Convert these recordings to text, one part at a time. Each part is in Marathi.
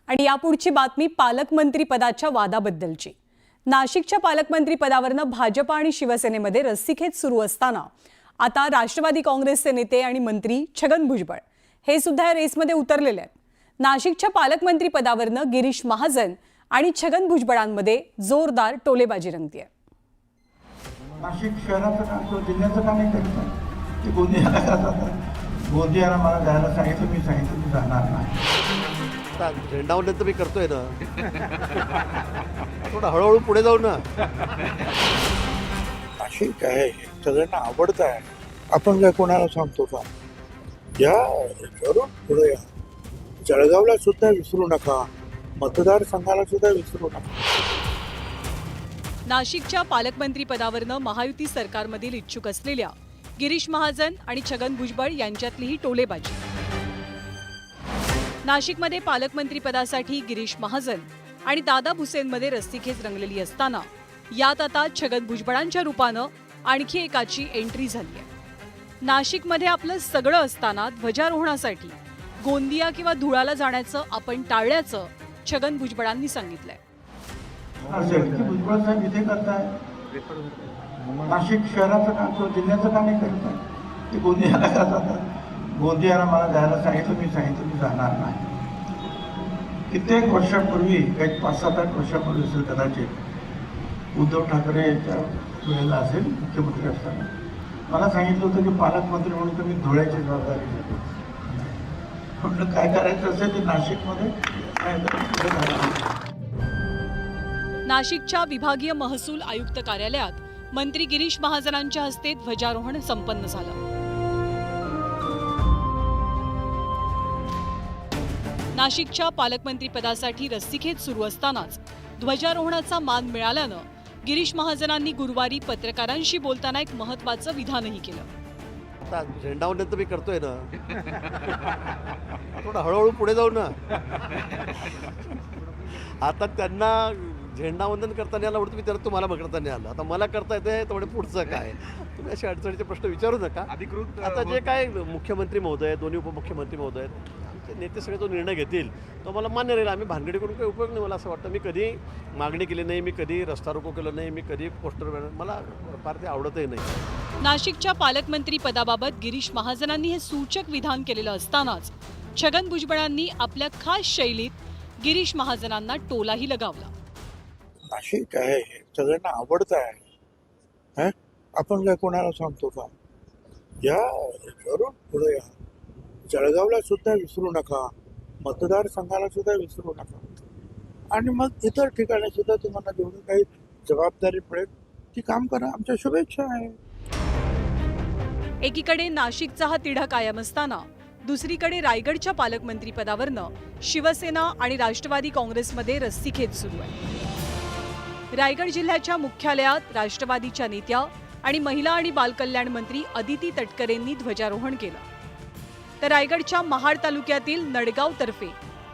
आणि यापुढची बातमी पालकमंत्री पदाच्या वादाबद्दलची। नाशिकच्या पालकमंत्री पदावरनं भाजप आणि शिवसेनेमध्ये रस्सीखेच सुरू असताना आता राष्ट्रवादी काँग्रेसचे नेते आणि मंत्री छगन भुजबळ हे सुद्धा या रेसमध्ये उतरलेले आहेत। नाशिकच्या पालकमंत्री पदावरनं गिरीश महाजन आणि छगन भुजबळांमध्ये जोरदार टोलेबाजी रंगतीये। नाशिक शहराचं काम तो जिल्ह्याचं काम नाही करत ते गोंदियाला जातात। गोंदियाला मला जायला सांगितलं, मी सांगितलं मी जाणार नाही। झेंडावरून तर मी करतोय ना, थोडं हळूहळू पुढे जाऊ ना। नाशिक आहे सगळ्यांना आवडत आहे, आपण काय कोणाला सांगतो का? या जरूर पुढे या, जळगावला सुद्धा विसरू नका, मतदारसंघाला सुद्धा विसरू नका। नाशिकच्या पालकमंत्री पदावरनं महायुती सरकारमधील इच्छुक असलेल्या गिरीश महाजन आणि छगन भुजबळ यांच्यातली ही टोलेबाजी। नाशिकमध्ये पालकमंत्री पदासाठी गिरीश महाजन आणि दादा भुसेनमध्ये रस्सीखेच रंगलेली असताना यात आता छगन भुजबळांच्या रूपानं आणखी एकाची एंट्री झाली आहे। नाशिकमध्ये आपलं सगळं असताना ध्वजारोहणासाठी गोंदिया किंवा धुळाला जाण्याचं आपण टाळल्याचं छगन भुजबळांनी सांगितलंय। भुजबळ साहेब इथे करताय, नाशिक शहराचं काम तो जिल्ह्याचं काम नाही करत ते गोंदियाला जातात। गोंदियाला मला जायला सांगितलं, मी सांगितलं मी जाणार नाही। कित्येक वर्षापूर्वी, काही 5-7 वर्षापूर्वी असेल कदाचित, उद्धव ठाकरेच्या वेळेला असेल मुख्यमंत्री असताना मला सांगितलं होतं की पालकमंत्री म्हणून तुम्ही धुळ्याची जबाबदारी घेतो। म्हटलं काय करायचं असेल ते नाशिकमध्ये नाशिकच्या विभागीय महसूल आयुक्त कार्यालयात मंत्री गिरीश महाजनांच्या हस्ते ध्वजारोहण संपन्न झालं। नाशिकच्या पालकमंत्री पदासाठी रस्सीखेच सुरू असतानाच ध्वजारोहणाचा मान मिळाल्यानं गिरीश महाजनांनी गुरुवारी पत्रकारांशी बोलताना एक महत्त्वाचं विधानही केलं। आता झेंडावरून तर मी करतोय ना, थोडं हळूहळू पुढे जाऊ ना। आता त्यांना झेंडावंदन करताना आला आवडतं, मी तर तुम्हाला करताना आलं, आता मला करता येते तेवढे पुढचं काय? तुम्ही असे अडचणीचे प्रश्न विचारू नका। अधिकृत आता जे काय मुख्यमंत्री महोदय, दोन्ही उपमुख्यमंत्री महोदय, आमचे नेते सगळे जो निर्णय घेतील तो मला मान्य राहील। आम्ही भानगडी करून काही उपयोग नाही। मला असं वाटतं मी कधी मागणी केली नाही, मी कधी रस्ता रोको केलं नाही, मी कधी पोस्टर, मला फार ते आवडतही नाही। नाशिकच्या पालकमंत्री पदाबाबत गिरीश महाजनांनी हे सूचक विधान केलेलं असतानाच छगन भुजबळांनी आपल्या खास शैलीत गिरीश महाजनांना टोलाही लगावला। नाशिक आहे सगळ्यांना आवडत आहे, आपण काय कोणाला सांगतो का? या जरूर पुढे या, जळगावला सुद्धा विसरू नका, मतदारसंघाला सुद्धा विसरू नका, आणि मग इतर ठिकाणी सुद्धा तुम्हाला जेवढी काही जबाबदारी पडेल ती काम करा। आमच्या शुभेच्छा आहे। एकीकडे नाशिकचा हा तिढा कायम असताना दुसरीकडे रायगडच्या पालकमंत्री पदावरनं शिवसेना आणि राष्ट्रवादी काँग्रेसमध्ये रस्सीखेच सुरू आहे। रायगड जिल्ह्याच्या मुख्यालयात राष्ट्रवादीच्या नेत्या आणि महिला आणि बालकल्याण मंत्री अदिती तटकरेंनी ध्वजारोहण केलं, तर रायगडच्या महाड तालुक्यातील नडगाव तर्फे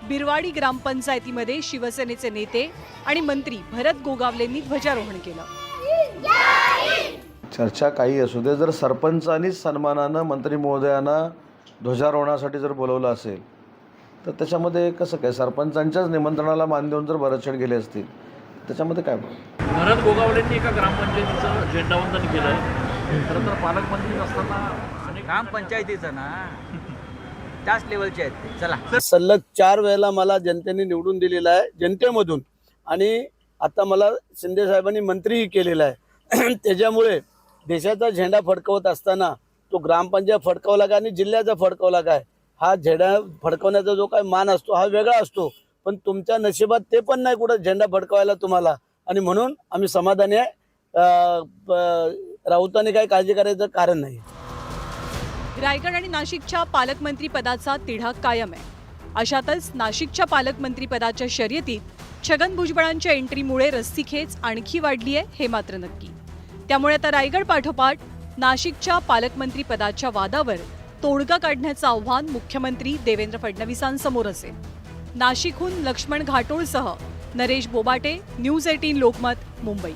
बिरवाडी ग्रामपंचायतीमध्ये शिवसेनेचे नेते आणि मंत्री भरत गोगावलेंनी ध्वजारोहण केलं। चर्चा काही असू दे, जर सरपंचांनीच सन्मानानं मंत्री महोदयांना ध्वजारोहणासाठी जर बोलवलं असेल तर त्याच्यामध्ये कसं काय? सरपंचांच्याच निमंत्रणाला मान देऊन जर भरतशेठ गेले असतील त्याच्यामध्ये काय? भरत गोगावलेंनी एका ग्रामपंचायतीचं झेंडावंदन केलं। खरं तर पालकमंत्री असताना आणि ग्रामपंचायतीचं ना त्याच लेवलचे आहेत ते। चला, सलग 4 वेळेला मला जनतेने निवडून दिलेला आहे जनतेमधून, आणि आता मला शिंदे साहेबांनी मंत्रीही केलेला आहे। त्याच्यामुळे देशाचा झेंडा फडकवत असताना तो ग्रामपंचायत फडकवला काय आणि जिल्ह्याचा फडकवला काय, हा झेंडा फडकवण्याचा जो काय मान असतो हा वेगळा असतो, पण तुमच्या नशिबात ते पण नाही कुठं झेंडा फडकवायला तुम्हाला, आणि म्हणून आम्ही समाधानी आहे। राऊतांनी काही काळजी करायचं कारण नाही। रायगड आणि नाशिकच्या पालकमंत्री पदाचा तिढा कायम आहे। अशातच नाशिकच्या पालकमंत्री पदाच्या शर्यतीत छगन भुजबळांच्या एंट्रीमुळे रस्सीखेच आणखी वाढली आहे हे मात्र नक्की। त्यामुळे आता रायगड पाठोपाठ नाशिकच्या पालकमंत्री पदाच्या वादावर तोडगा काढण्याचं आव्हान मुख्यमंत्री देवेंद्र फडणवीसांसमोर असेल। नाशिकहून लक्ष्मण घाटोळसह नरेश बोबाटे, न्यूज 18 लोकमत, मुंबई।